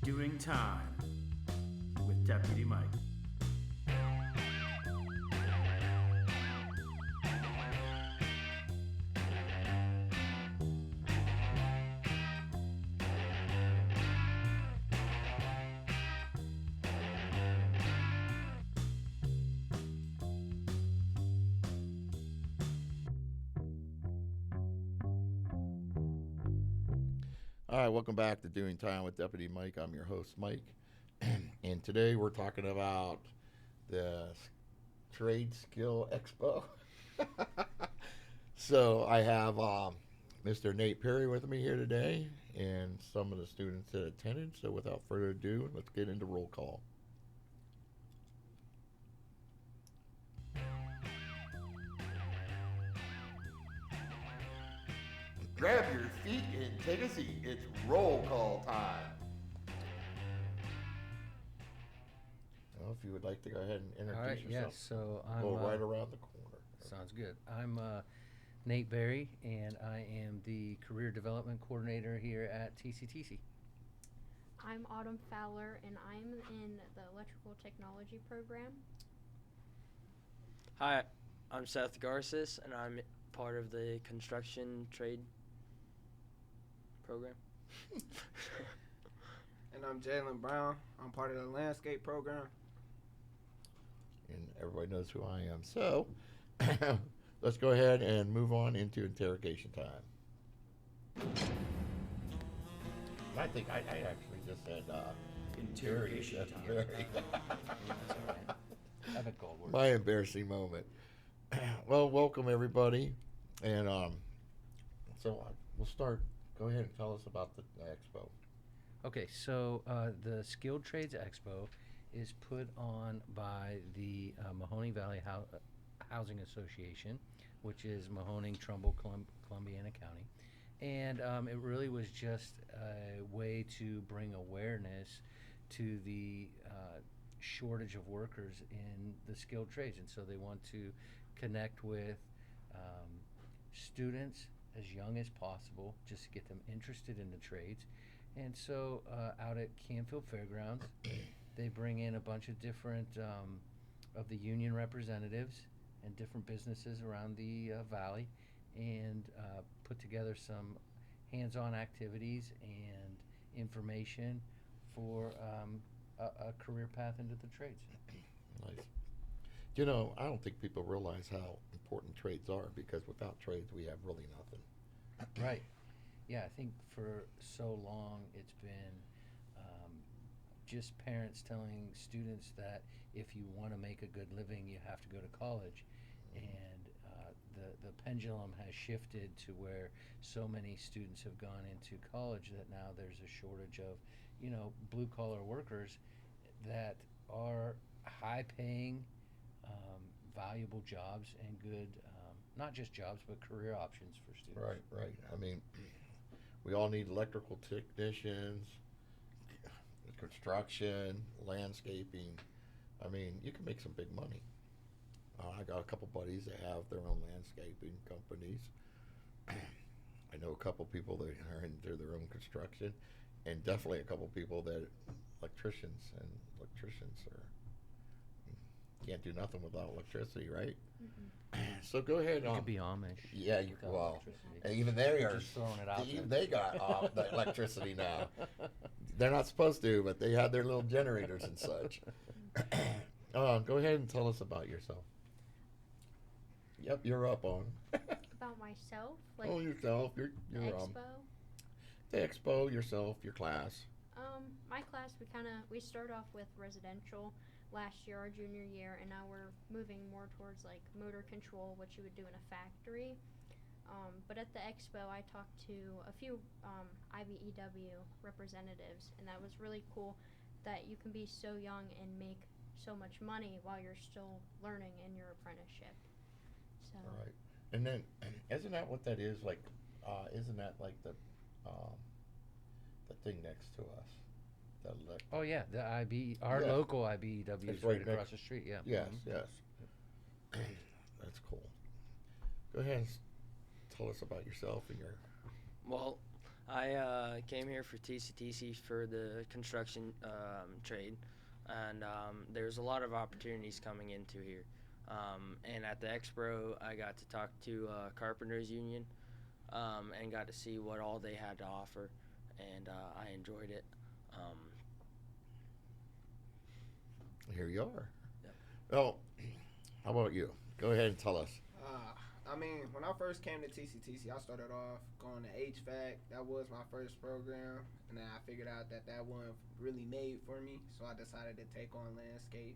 Doing Time with Deputy Mike. All right, welcome back to Doing Time with Deputy Mike. I'm your host, Mike. And today we're talking about the Trade Skill Expo. So I have Mr. Nate Perry with me here today and some of the students that attended. So without further ado, let's get into roll call. Grab your feet and take a seat. It's roll call time. Well, if you would like to go ahead and introduce All right, yourself. yes, so I'm Go right around the corner. sounds good. I'm Nate Berry, and I am the Career Development Coordinator here at TCTC. I'm Autumn Fowler, and I'm in the Electrical Technology program. Hi, I'm Seth Garces, and I'm part of the Construction Trade program. And I'm Jalen Brown. I'm part of the Landscape program. And everybody knows who I am. So, let's go ahead and move on into interrogation time. I think I actually just said Interrogation That's time. very- That's all right. Have a gold word. My embarrassing moment. Well, welcome everybody. And we'll start. Go ahead and tell us about the expo. Okay, so the Skilled Trades Expo is put on by the Mahoning Valley Housing Association, which is Mahoning, Trumbull, Columbiana County. And it really was just a way to bring awareness to the shortage of workers in the skilled trades. And so they want to connect with students as young as possible, just to get them interested in the trades. And so out at Canfield Fairgrounds, they bring in a bunch of different of the union representatives and different businesses around the valley, and put together some hands-on activities and information for a career path into the trades. Nice. You know, I don't think people realize how important trades are, because without trades, we have really nothing. Right. Yeah, I think for so long it's been just parents telling students that if you want to make a good living, you have to go to college. And the pendulum has shifted to where so many students have gone into college that now there's a shortage of, blue-collar workers that are high-paying, valuable jobs and good, not just jobs, but career options for students. Right. I mean, we all need electrical technicians, construction, landscaping. I mean, you can make some big money. I got a couple buddies that have their own landscaping companies. I know a couple people that are into their own construction, and definitely a couple people that electricians are can't do nothing without electricity, right? Mm-hmm. So go ahead. You could be Amish. Yeah, without electricity. and even they are. Just throwing it out Even there. they got the electricity now. They're not supposed to, but they have their little generators and such. Go ahead and tell us about yourself. Yep, you're up on. About myself, Yourself. You're Expo. the expo, yourself, your class. My class, we start off with residential last year, our junior year, and now we're moving more towards like motor control, which you would do in a factory. But at the expo, I talked to a few IBEW representatives, and that was really cool that you can be so young and make so much money while you're still learning in your apprenticeship. So. All right. And then, isn't that what that is? Like, isn't that like the thing next to us? Oh yeah, the our Yeah. local IBEW It's is right right across next- the street. Yeah. Yes, Mhm. yes. That's cool. Go ahead and tell us about yourself and your. Well, I came here for TCTC for the construction trade, and there's a lot of opportunities coming into here. And at the Expo, I got to talk to Carpenters Union and got to see what all they had to offer, and I enjoyed it. Here you are. Yep. Well, how about you? Go ahead and tell us. I mean, when I first came to TCTC, I started off going to HVAC. That was my first program, and then I figured out that wasn't really made for me, so I decided to take on landscape.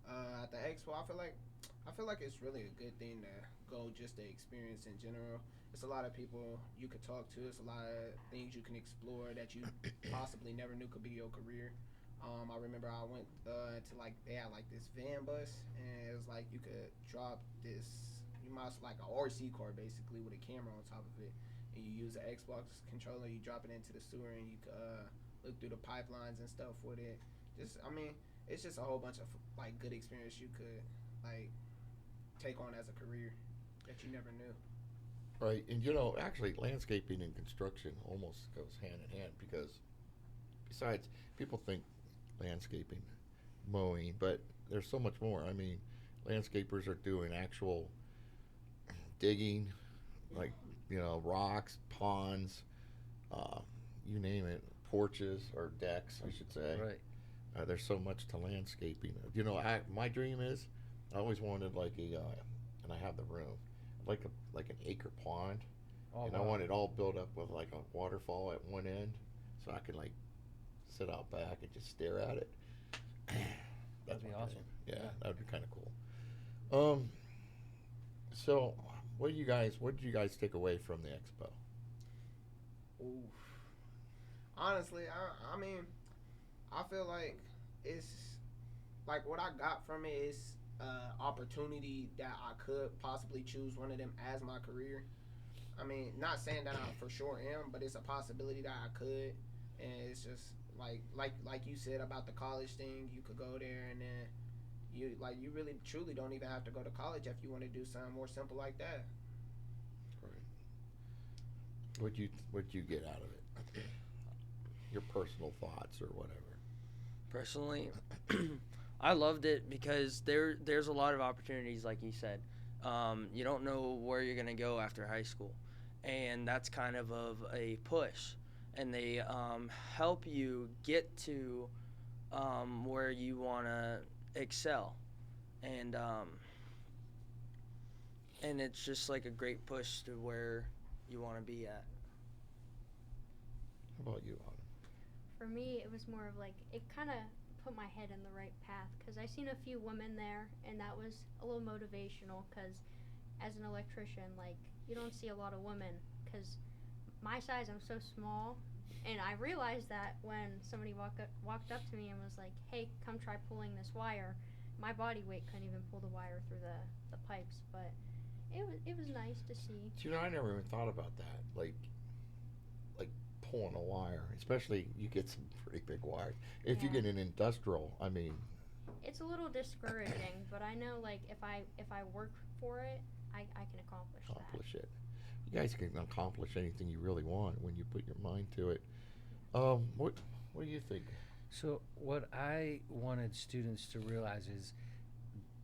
At the Expo, I feel like it's really a good thing to go just to experience in general. It's a lot of people you could talk to. It's a lot of things you can explore that you possibly never knew could be your career. I remember I went to they had like this van bus, and it was like you could drop this. You might like a RC car basically with a camera on top of it, and you use an Xbox controller. You drop it into the sewer, and you could look through the pipelines and stuff with it. It's just a whole bunch of like good experience you could like take on as a career that you never knew. Right, and actually landscaping and construction almost goes hand in hand, because besides, people think landscaping, mowing, but there's so much more. I mean, landscapers are doing actual digging, like, rocks, ponds, you name it, porches or decks, I should say. Right. There's so much to landscaping. My dream is, I always wanted like and I have the room, like an acre pond, and I want it all built up with like a waterfall at one end, so I can like sit out back and just stare at it. That'd be awesome. Yeah, that would be kind of cool. So what did you guys take away from the expo? Ooh. Honestly, I mean, I feel like it's like what I got from it is opportunity that I could possibly choose one of them as my career. I mean, not saying that I for sure am, but it's a possibility that I could. And it's just like you said about the college thing, you could go there and then you really truly don't even have to go to college if you want to do something more simple like that. Right. What'd you get out of it? Your personal thoughts or whatever. Personally, I loved it because there's a lot of opportunities, like you said. You don't know where you're gonna go after high school, and that's kind of a push. And they help you get to where you wanna excel, and it's just like a great push to where you wanna be at. How about you, Autumn? For me, it was more of like, it kind of put my head in the right path, because I seen a few women there, and that was a little motivational, because as an electrician, like, you don't see a lot of women, because my size, I'm so small, and I realized that when somebody walked up to me and was like, hey, come try pulling this wire. My body weight couldn't even pull the wire through the pipes, but it was nice to see. I never even thought about that. Like pulling a wire, especially you get some pretty big wires. If you Yeah. get an industrial, I mean, It's a little discouraging, but I know, like, if I work for it, I can accomplish that. it. You guys can accomplish anything you really want when you put your mind to it. What do you think? So what I wanted students to realize is,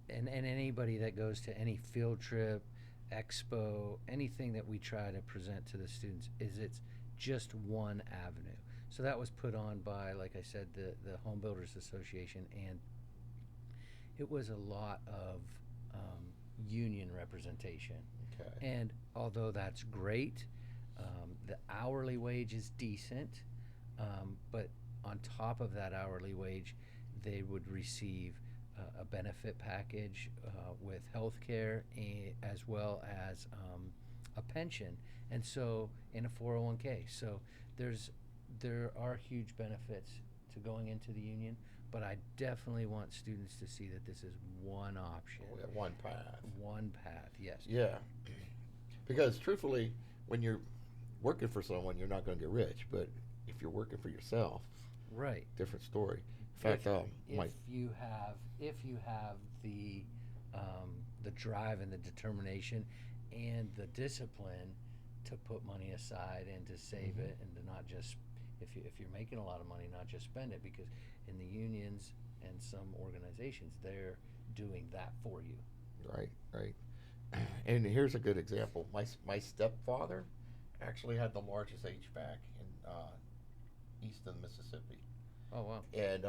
and anybody that goes to any field trip, expo, anything that we try to present to the students, is it's just one avenue. So that was put on by, like I said, the Home Builders Association, and it was a lot of union representation. Okay. And although that's great, the hourly wage is decent, but on top of that hourly wage, they would receive a benefit package with health care, as well as a pension, and so in a 401k. So there are huge benefits to going into the union, but I definitely want students to see that this is one option. Oh, yeah, one path. One path, yes. Yeah. Because truthfully, when you're working for someone, you're not going to get rich. But if you're working for yourself, Right. different story. In fact, If you have the drive and the determination and the discipline, to put money aside and to save it, and to not just, if you're making a lot of money, not just spend it, because in the unions and some organizations, they're doing that for you. Right, right. And here's a good example. My stepfather actually had the largest HVAC in eastern Mississippi. Oh, wow. And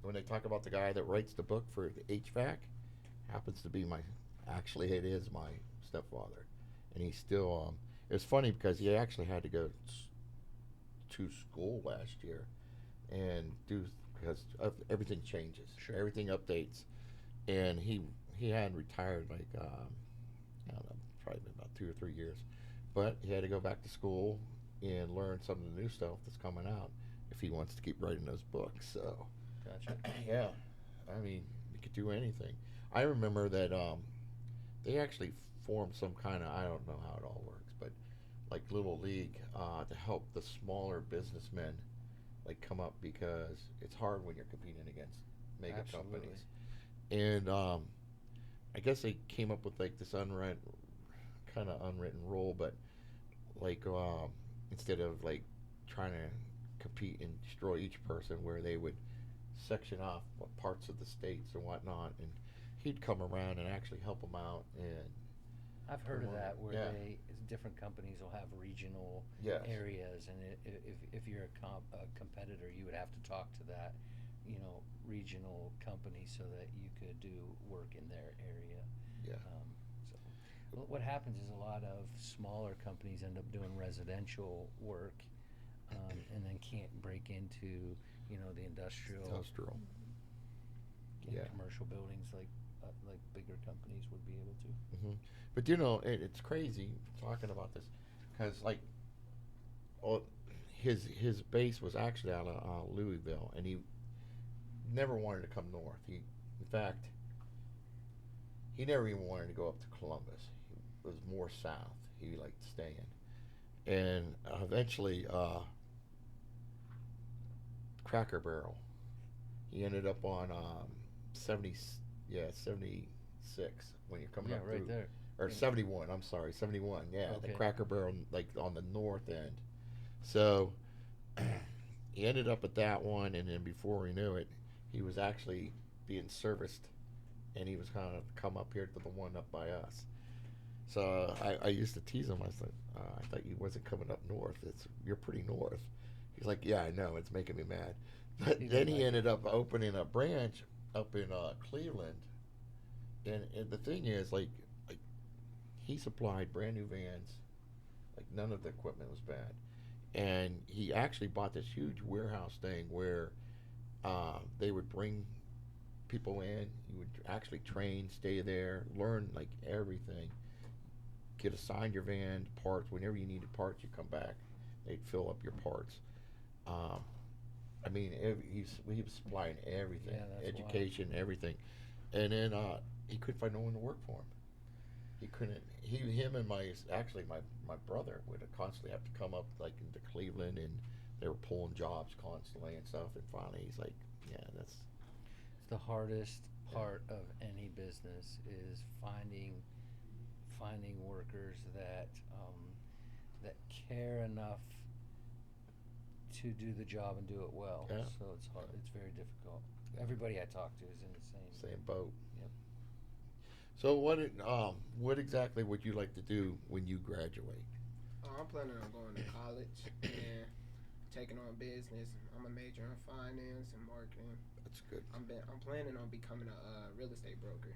when they talk about the guy that writes the book for the HVAC, happens to be actually it is my stepfather. And he's still, it's funny because he actually had to go to school last year and because everything changes. Sure. Everything updates. And he hadn't retired like, I don't know, probably been about 2 or 3 years. But he had to go back to school and learn some of the new stuff that's coming out if he wants to keep writing those books. So, Gotcha. yeah, I mean, you could do anything. I remember that they actually formed some kind of, I don't know how it all works, but like little league to help the smaller businessmen like come up, because it's hard when you're competing against mega Absolutely. companies. And I guess they came up with like this unwritten rule, but like instead of like trying to compete and destroy each person, where they would section off what parts of the states and whatnot, and he'd come around and actually help them out. And I've heard of that, where Yeah. different companies will have regional Yes. areas, and if you're a competitor, you would have to talk to that, regional company so that you could do work in their area. Yeah. So what happens is a lot of smaller companies end up doing residential work, and then can't break into, the industrial, Yeah. commercial buildings like bigger companies would be able to. Hmm. But it's crazy talking about this, because like, his base was actually out of Louisville, and he never wanted to come north. In fact, he never even wanted to go up to Columbus. He was more south. He liked staying, and eventually, Cracker Barrel. He ended up on 76 when you're coming up right through, there. or Yeah. 71. I'm sorry, 71. Yeah, the Okay. Cracker Barrel, like on the north end. So he ended up at that one, and then before we knew it, he was actually being serviced, and he was kind of come up here to the one up by us. So I used to tease him. I said, I thought you wasn't coming up north. You're pretty north. He's like, yeah, I know. It's making me mad. But He then didn't he like ended up opening a branch up in Cleveland. And the thing is, like he supplied brand new vans. Like none of the equipment was bad. And he actually bought this huge warehouse thing where they would bring people in. You would actually train, stay there, learn like everything. Get assigned your van, parts. Whenever you needed parts, you come back. They'd fill up your parts. I mean, he was supplying everything, Yeah, that's education, everything. And then he couldn't find no one to work for him. He couldn't. Him and my brother would constantly have to come up like into Cleveland, and they were pulling jobs constantly and stuff. And finally, he's like, "Yeah, that's." The hardest part of any business is finding workers that care enough to do the job and do it well. Yeah. So it's hard. It's very difficult. Everybody I talk to is in the same. Same boat. Yep. So what exactly would you like to do when you graduate? I'm planning on going to college and taking on business. I'm a major in finance and marketing. That's good. I'm planning on becoming a real estate broker.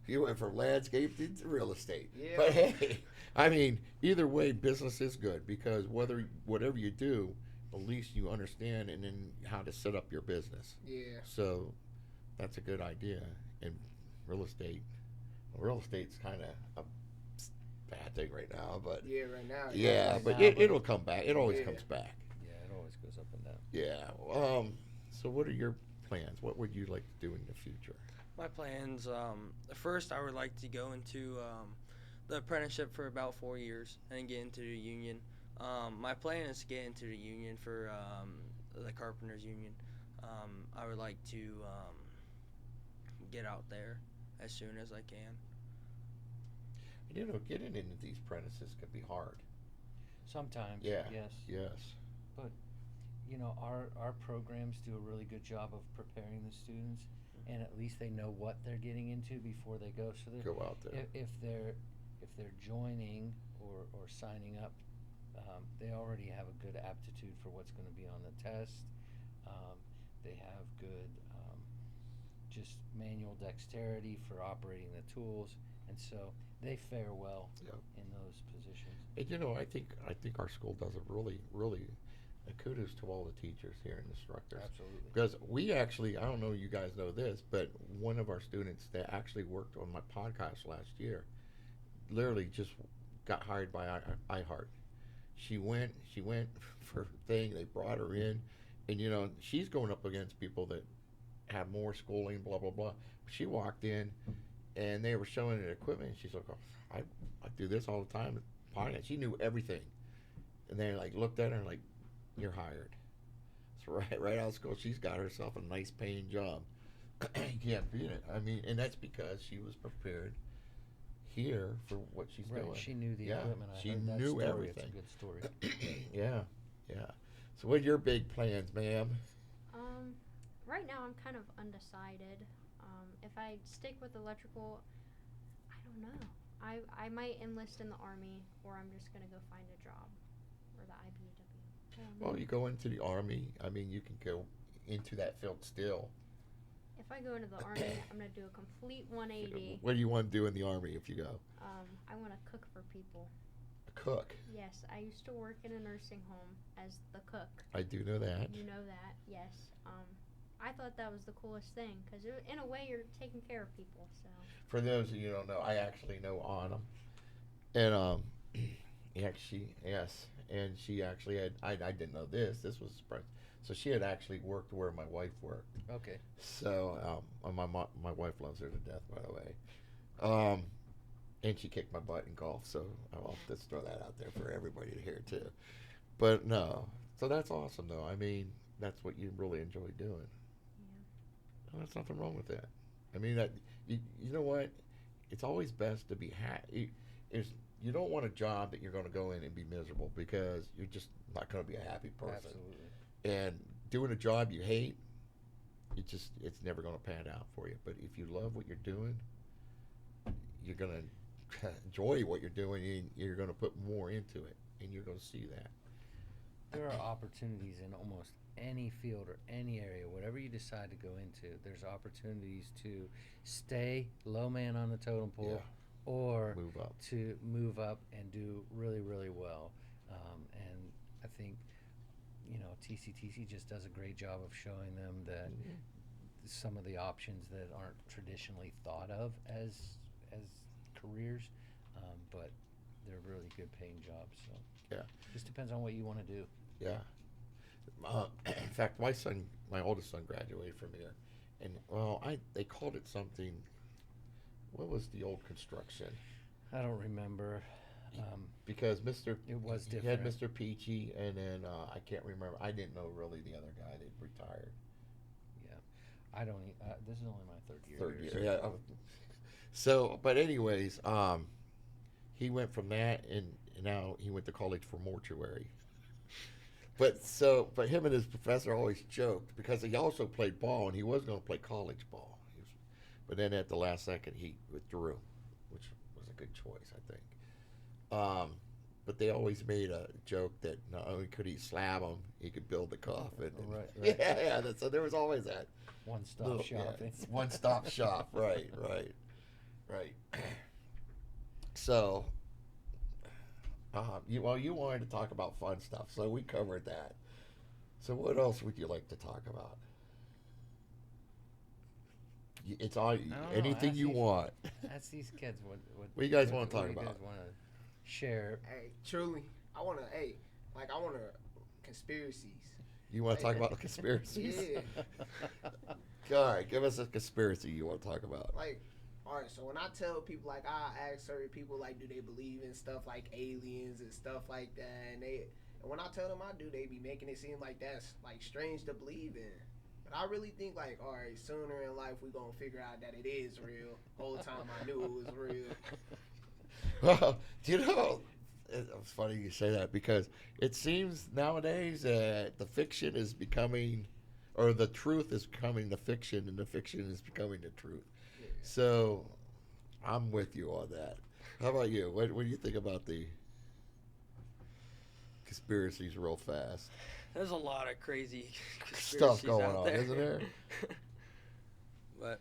You went from landscape to real estate. Yeah. But hey, I mean, either way, business is good, because whatever you do, at least you understand and then how to set up your business. Yeah. So that's a good idea. And real estate's kind of a bad thing right now, but Yeah, right now. yeah, right but now, it'll come back. It always Yeah. comes back. Yeah, it always goes up and down. Yeah. So what are your plans? What would you like to do in the future? My plans, first I would like to go into the apprenticeship for about 4 years and get into the union. My plan is to get into the union for the Carpenters Union. I would like to get out there as soon as I can. You know, getting into these apprentices can be hard. Sometimes, Yeah. yes. Yes. But, you know, our programs do a really good job of preparing the students, and at least they know what they're getting into before they go. So that Go out there. if they're joining or signing up, they already have a good aptitude for what's going to be on the test. They have good just manual dexterity for operating the tools, and so they fare well Yep. in those positions. And you know, I think our school does a really kudos to all the teachers here and instructors. Absolutely. Because we actually, I don't know you guys know this, but one of our students that actually worked on my podcast last year, literally just got hired by iHeart. She went for a thing. They brought her in, and you know, she's going up against people that have more schooling, blah blah blah. She walked in, and they were showing her equipment. And she's like, oh, I do this all the time. Podcast. She knew everything, and they like looked at her and like, you're hired. So right out of school, she's got herself a nice paying job. You can't beat it. I mean, and that's because she was prepared here for what she's Right, doing. she knew the Yeah, equipment. I she heard that knew story. everything. It's a good story. Yeah. So what are your big plans, ma'am? Right now I'm kind of undecided. If I stick with electrical, I don't know. I might enlist in the Army, or I'm just gonna go find a job, or the IBEW. I don't know. Well, you go into the Army. I mean, you can go into that field still. If I go into the Army, I'm gonna do a complete 180. What do you want to do in the Army if you go? I want to cook for people. Cook. Yes, I used to work in a nursing home as the cook. I do know that. You know that, yes. I thought that was the coolest thing, because in a way you're taking care of people, so. For those of you who don't know, I actually know Autumn, and and she actually had. I didn't know this. This was a surprise. So she had actually worked where my wife worked. Okay. So my wife loves her to death, by the way. And she kicked my butt in golf. So I'll just throw that out there for everybody to hear too. But no, so that's awesome though. I mean, that's what you really enjoy doing. Yeah. Well, there's nothing wrong with that. I mean, that you know what? It's always best to be happy. You don't want a job that you're going to go in and be miserable, because you're just not going to be a happy person. Absolutely. And doing a job you hate, it's never going to pan out for you. But if you love what you're doing, you're going to enjoy what you're doing, and you're going to put more into it, and you're going to see that. There are opportunities in almost any field or any area, whatever you decide to go into. There's opportunities to stay low man on the totem pole, Yeah. or Move up. to move up and do really, really well. And I think, you know, TCTC just does a great job of showing them that some of the options that aren't traditionally thought of as careers, but they're really good paying jobs. So Yeah. just depends on what you want to do. Yeah. In fact, my oldest son graduated from here, and they called it something. What was the old construction? I don't remember. Because It was he had different. Mr. Peachy, and then I can't remember. I didn't know really the other guy that retired. Yeah, I don't. This is only my third year. Third here, year, yeah. So, but anyways, he went from that, and now he went to college for mortuary. But him and his professor always joked, because he also played ball, and he was going to play college ball. But then at the last second, he withdrew, which was a good choice, I think. But they always made a joke that not only could he slab him, he could build the coffin. Right. Yeah. So there was always that. One-stop shopping. One-stop shop. Right. So, you wanted to talk about fun stuff, so we covered that. So what else would you like to talk about? It's all anything you want. Ask these kids what What you guys wanna talk you about? guys want to share. Hey, truly, I want conspiracies. You want to talk about conspiracies? Yeah. All right, give us a conspiracy you want to talk about. Like, all right, so when I tell people, like, I ask certain people, like, do they believe in stuff like aliens and stuff like that, and when I tell them I do, they be making it seem like that's, like, strange to believe in. But I really think, like, all right, sooner in life we gonna figure out that it is real. Whole time I knew it was real. Well, do you know? It's funny you say that because it seems nowadays that the fiction is becoming, or the truth is becoming the fiction, and the fiction is becoming the truth. Yeah. So, I'm with you on that. How about you? What do you think about the conspiracies real fast? There's a lot of crazy Stuff conspiracies going out on, there. isn't there? But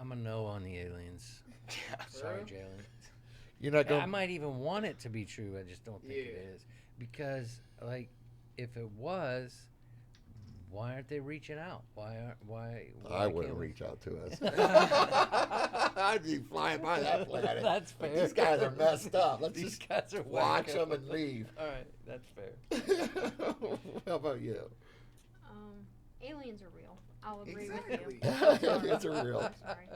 I'm a no on the aliens. yeah. Sorry, real? Jalen. You're not I going. might even want it to be true. I just don't think it Yeah. is. Because, like, if it was, why aren't they reaching out? Why I can't wouldn't we- reach out to us. I'd be flying by that planet. That's But fair. these guys are messed up. Let's These just guys are watch wacko. them and leave. All right, that's fair. How about you? Aliens are real. I'll agree Exactly. with you. Aliens are real. I'm sorry.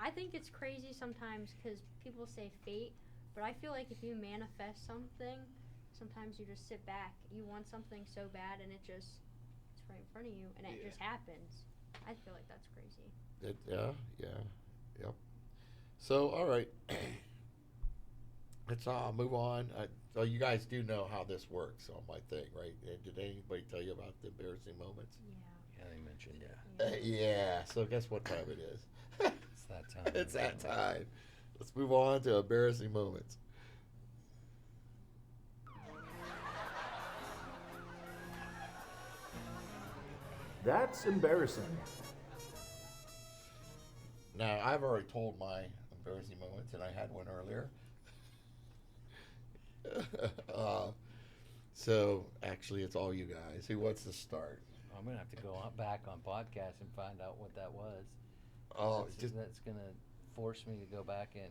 I think it's crazy sometimes because people say fate, but I feel like if you manifest something, sometimes you just sit back. You want something so bad, and it's right in front of you, and it Yeah. just happens. I feel like that's crazy. Yep. So, all right. Let's move on. So you guys do know how this works on my thing, right? Did anybody tell you about the embarrassing moments? Yeah, they mentioned it. Yeah. So guess what time it is? It's that time. It's that time. Let's move on to embarrassing moments. That's embarrassing. Now, I've already told my embarrassing moments, and I had one earlier. So, actually, it's all you guys. Who wants to start? I'm gonna have to go back on podcast and find out what that was. Oh, That's gonna force me to go back and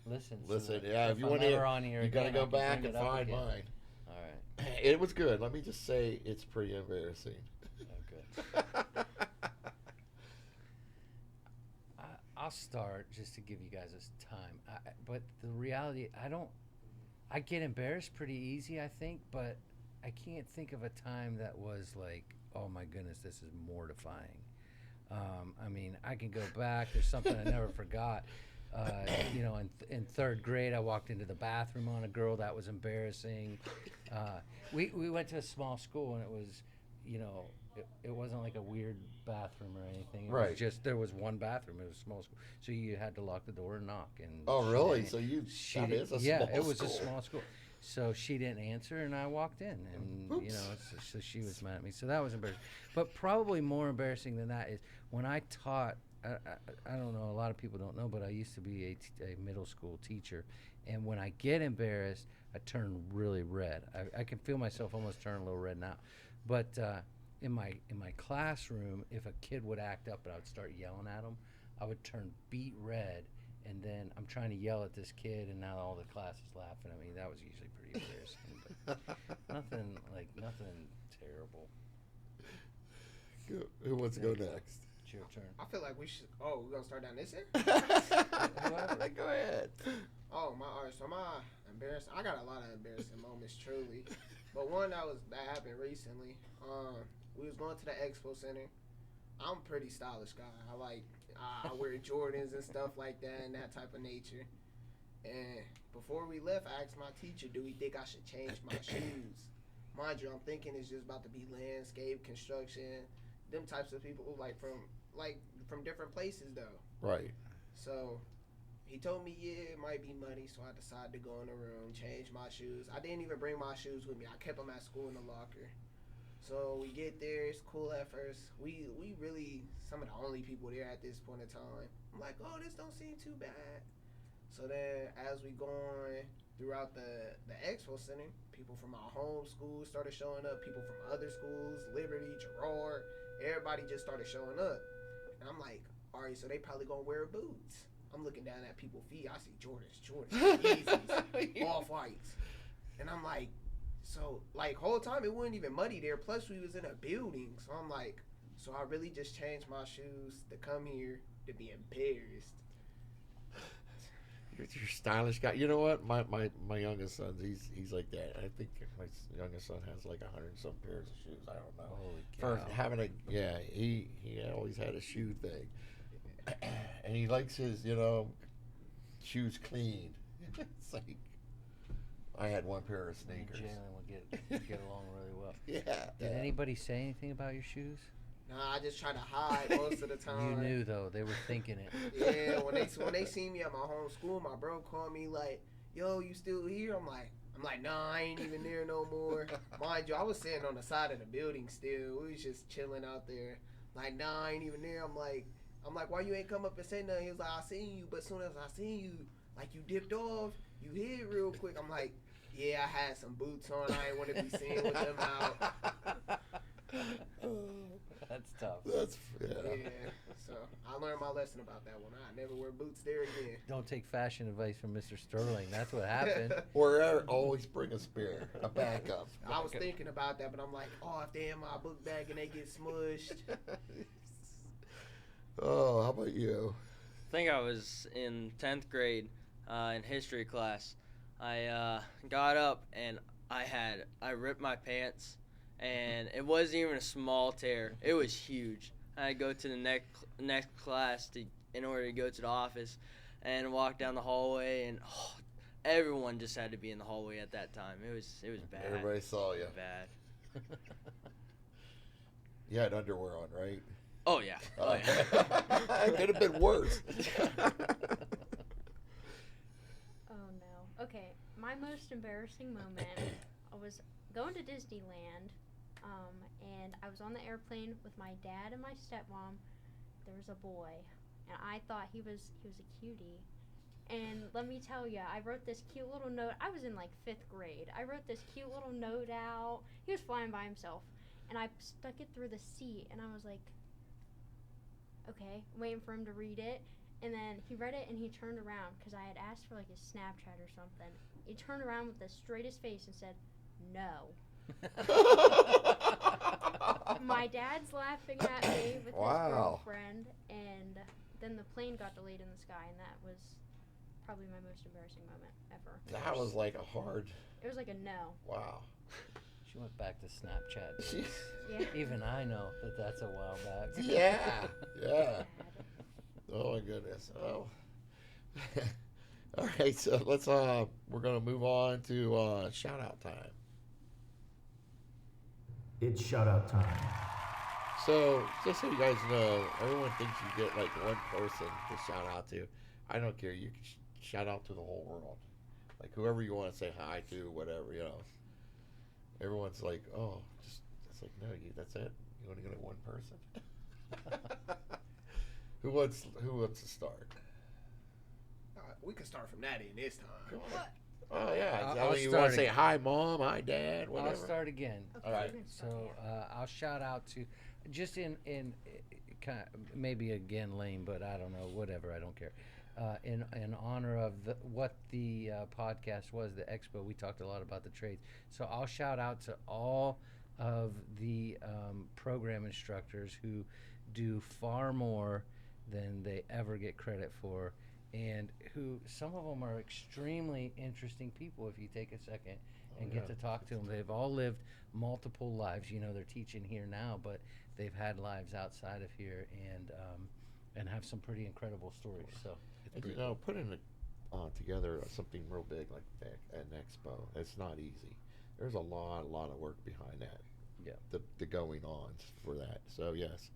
listen. so listen. that Yeah, if you I'm want to, ever on here you gotta again, I go can back bring and it up find again. mine. All right. It was good. Let me just say, it's pretty embarrassing. Okay. I'll start just to give you guys this time. But the reality, I get embarrassed pretty easy, I think, but I can't think of a time that was like, oh my goodness, this is mortifying. I mean, I can go back. There's something I never forgot. In third grade, I walked into the bathroom on a girl. That was embarrassing. We went to a small school, and it was, it wasn't like a weird bathroom or anything. It Right. was just, there was one bathroom. It was a small school. So you had to lock the door and knock. And Oh, she really? didn't- So she that didn't- is a yeah, small it was school. a small school. So she didn't answer, and I walked in, and Oops. so she was mad at me. So that was embarrassing. But probably more embarrassing than that is when I taught. I don't know. A lot of people don't know, but I used to be a middle school teacher, and when I get embarrassed, I turn really red. I can feel myself almost turn a little red now. But in my classroom, if a kid would act up and I would start yelling at them, I would turn beet red. And then I'm trying to yell at this kid, and now all the class is laughing at me. That was usually pretty embarrassing, but nothing terrible. Who wants to go next? It's your turn. I feel like we should. Oh, we're gonna start down this here. Go ahead. Oh my! Alright, so my embarrassing. I got a lot of embarrassing moments, truly. But one that happened recently. We was going to the expo center. I'm a pretty stylish guy. I wear Jordans and stuff like that and that type of nature. And before we left, I asked my teacher, do we think I should change my shoes? Mind you, I'm thinking it's just about to be landscape, construction, them types of people from different places though. Right. So he told me, yeah, it might be muddy, so I decided to go in the room, change my shoes. I didn't even bring my shoes with me. I kept them at school in the locker. So we get there, it's cool at first. We really some of the only people there at this point in time. I'm like, oh, this don't seem too bad. So then as we going throughout the expo center, people from our home school started showing up, people from other schools, Liberty, Girard, everybody just started showing up. And I'm like, all right, so they probably gonna wear boots. I'm looking down at people's feet, I see Jordans, Yeezys, Off-Whites. And I'm like, so, whole time it wasn't even muddy there. Plus, we was in a building. So, I'm like, so I really just changed my shoes to come here to be embarrassed. You're a stylish guy. You know what? My youngest son, he's like that. I think my youngest son has like 100 and some pairs of shoes. I don't know. Holy For cow. having he always had a shoe thing, and he likes his shoes clean. It's like I had one pair of Me and sneakers. Jalen would get along really well. Yeah. Did anybody say anything about your shoes? Nah, I just try to hide most of the time. You knew though; they were thinking it. Yeah, when they see me at my home school, my bro called me like, "Yo, you still here?" I'm like, "Nah, I ain't even there no more." Mind you, I was sitting on the side of the building still. We was just chilling out there. Like, "Nah, I ain't even there." I'm like, "Why you ain't come up and say nothing?" He was like, "I seen you, but as soon as I seen you, like you dipped off, you hid real quick." I'm like, "Yeah, I had some boots on. I ain't want to be seen with them out." That's tough. That's Yeah. So I learned my lesson about that one. I never wear boots there again. Don't take fashion advice from Mr. Sterling. That's what happened. Or always bring a spare, a backup. I was thinking about that, but I'm like, oh, if they in my book bag and they get smushed. Oh, how about you? I think I was in 10th grade in history class. I got up and I ripped my pants, and it wasn't even a small tear. It was huge. I had to go to the next class in order to go to the office and walk down the hallway, and everyone just had to be in the hallway at that time. It was bad. Everybody saw you. Bad. You had underwear on, right? Oh yeah. Oh yeah. It could have been worse. Oh no. Okay, my most embarrassing moment, I was going to Disneyland, and I was on the airplane with my dad and my stepmom. There was a boy, and I thought he was a cutie. And let me tell you, I wrote this cute little note. I was in like 5th grade. I wrote this cute little note out. He was flying by himself, and I stuck it through the seat, and I was like, okay, waiting for him to read it. And then he read it and he turned around because I had asked for like his Snapchat or something. He turned around with the straightest face and said, "No." My dad's laughing at me with his girlfriend, and then the plane got delayed in the sky, and that was probably my most embarrassing moment ever. That was like a hard. It was like a no. Wow. She went back to Snapchat. She- Yeah. Even I know that that's a while back. Yeah. Yeah. Oh my goodness. Oh. All right. So let's we're gonna move on to shout out time. It's shout out time. So just so you guys know, everyone thinks you get like one person to shout out to. I don't care. You can shout out to the whole world, like whoever you want to say hi to, whatever, you know. Everyone's like, oh, just it's like no, that's it. You only get one person. Who wants to start? We can start from that in this time. Come on. Oh yeah. I'll You start want to say again. hi, mom, hi, dad, whatever. I'll start again. Okay, All right. you can start, So yeah. I'll shout out to, just in kind of, maybe again lame, but I don't know, whatever, I don't care. In honor of what the podcast was, the expo, we talked a lot about the trades. So I'll shout out to all of the program instructors who do far more than they ever get credit for, and who some of them are extremely interesting people if you take a second and get to talk to them. They've all lived multiple lives. You know, they're teaching here now, but they've had lives outside of here, and have some pretty incredible stories. So it's And, pretty you know, putting together something real big like an expo, it's not easy. There's a lot of work behind that. Yeah. The going on for that. So yes,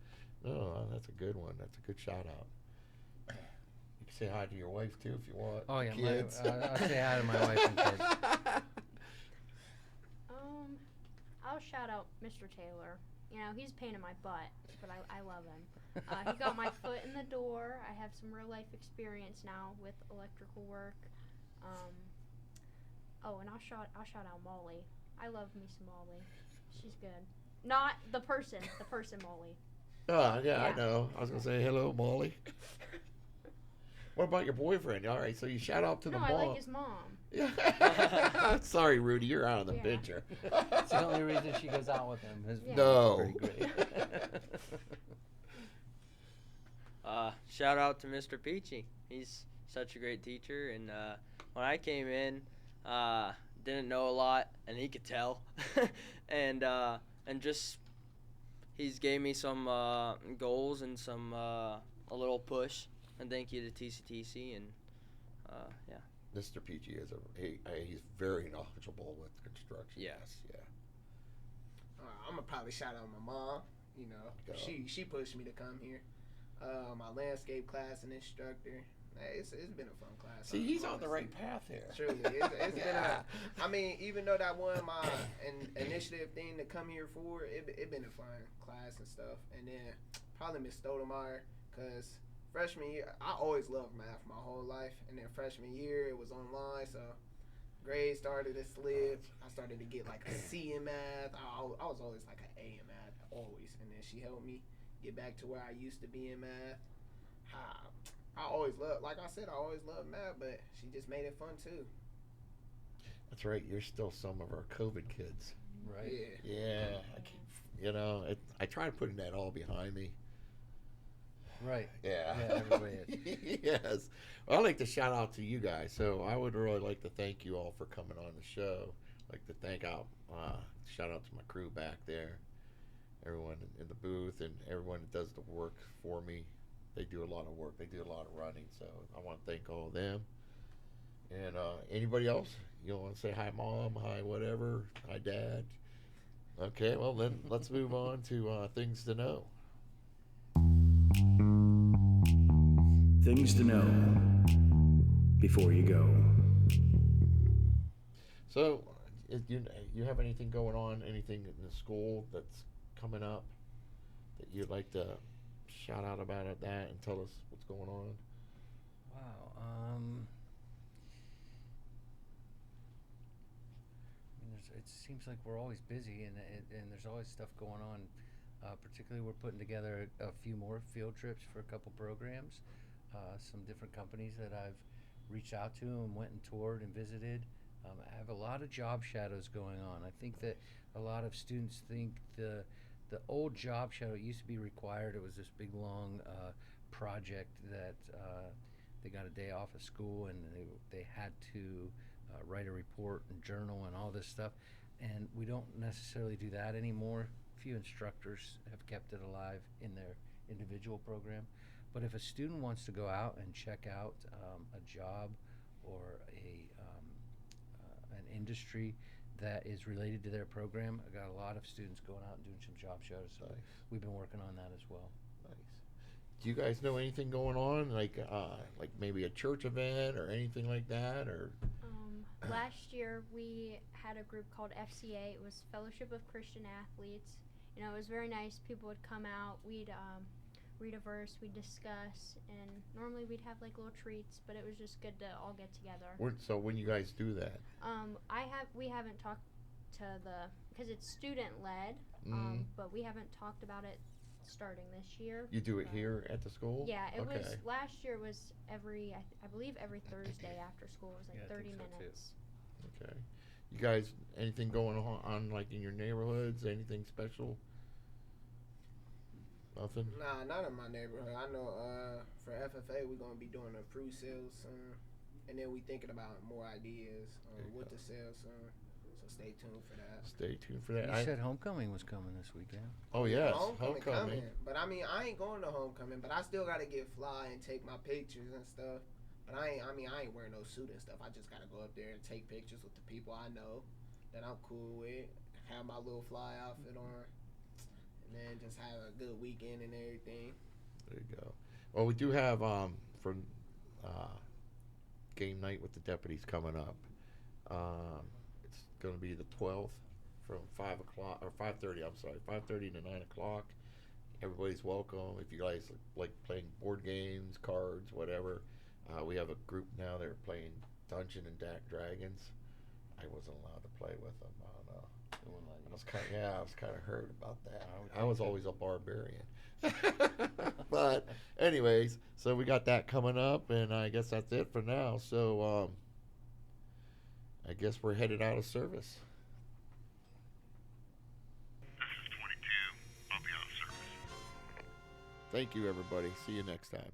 no, that's a good one. That's a good shout out. You can say hi to your wife too if you want. Oh yeah, kids. I'll say hi to my wife and kids. I'll shout out Mr. Taylor. You know, he's a pain in my butt, but I love him. He got my foot in the door. I have some real life experience now with electrical work. And I'll shout out Molly. I love me some Molly. She's good. Not the person Molly. Oh yeah, Yeah. I know. I was gonna say hello, Molly. What about your boyfriend? All right, so you shout out to the No, I mom. like his mom. Yeah. Sorry, Rudy, you're out of the Yeah. picture. It's the only reason she goes out with him. His Yeah. No. pretty great. Shout out to Mr. Peachy. He's such a great teacher, and when I came in, didn't know a lot, and he could tell, and just he's gave me some goals and some a little push, and thank you to TCTC, and Yeah. Mr. PG is he's very knowledgeable with construction. Yes. Yeah. I'm gonna probably shout out my mom. You know, Go. she pushed me to come here. My landscape class and instructor. Hey, it's been a fun class. See, he's on the right path here. Truly, it's been a. I mean, even though that wasn't my initiative thing to come here for, it been a fun class and stuff. And then probably Miss Stoudemire, cause freshman year I always loved math my whole life, and then freshman year it was online, so grades started to slip. I started to get like a C in math. I was always like an A in math, always. And then she helped me get back to where I used to be in math. I always loved, like I said, I always loved math, but she just made it fun too. That's right. You're still some of our COVID kids. Right. Yeah. Yeah. I tried putting that all behind me. Right. Yeah. Yeah, everybody is. Yes. Well, I'd like to shout out to you guys. So I would really like to thank you all for coming on the show. I'd like to shout out to my crew back there, everyone in the booth, and everyone that does the work for me. They do a lot of work. They do a lot of running. So I want to thank all of them. And anybody else? You want to say hi, Mom? Hi, whatever. Hi, Dad. Okay, well, then let's move on to things to know. Things to know before you go. So, you have anything going on, anything in the school that's coming up that you'd like to shout out about that and tell us what's going on? Wow. I mean, it seems like we're always busy, and there's always stuff going on. Particularly, we're putting together a few more field trips for a couple programs. Some different companies that I've reached out to and went and toured and visited. I have a lot of job shadows going on. I think that a lot of students think the old job shadow used to be required. It was this big long project that they got a day off of school and they had to write a report and journal and all this stuff. And we don't necessarily do that anymore. Few instructors have kept it alive in their individual program. But if a student wants to go out and check out a job or an industry that is related to their program, I got a lot of students going out and doing some job shows. So Nice. we've been working on that as well. Nice. Do you guys know anything going on, like maybe a church event or anything like that, or? Last year we had a group called FCA. It was Fellowship of Christian Athletes. You know, it was very nice. People would come out. We'd read a verse. We'd discuss, and normally we'd have like little treats. But it was just good to all get together. So when you guys do that? We haven't talked to because it's student led. But we haven't talked about it starting this year. You do it here at the school? Yeah, it Okay. was last year was I believe every Thursday after school. It was like Yeah, I 30 think so, too. minutes. Okay. You guys, anything going on like in your neighborhoods? Anything special? Nothing? Nah, not in my neighborhood. I know for FFA we're gonna be doing a fruit sale soon, and then we thinking about more ideas There on you what go. to sell soon. So stay tuned for that. Stay tuned for that. You said homecoming was coming this weekend. Oh yes, Homecoming homecoming. coming. But I mean, I ain't going to homecoming, but I still gotta get fly and take my pictures and stuff. But I ain't wearing no suit and stuff. I just gotta go up there and take pictures with the people I know that I'm cool with. Have my little fly outfit on, and then just have a good weekend and everything. There you go. Well, we do have from game night with the deputies coming up. It's going to be the 12th from 5 o'clock or 5:30. I'm sorry, 5:30 to 9 o'clock. Everybody's welcome. If you guys like playing board games, cards, whatever, we have a group now. They're playing Dungeons and Dragons. I wasn't allowed to play with them. I don't know. I was kind of hurt about that. I was always a barbarian. But anyways, so we got that coming up, and I guess that's it for now. So I guess we're headed out of service. This is 22. I'll be out of service. Thank you, everybody. See you next time.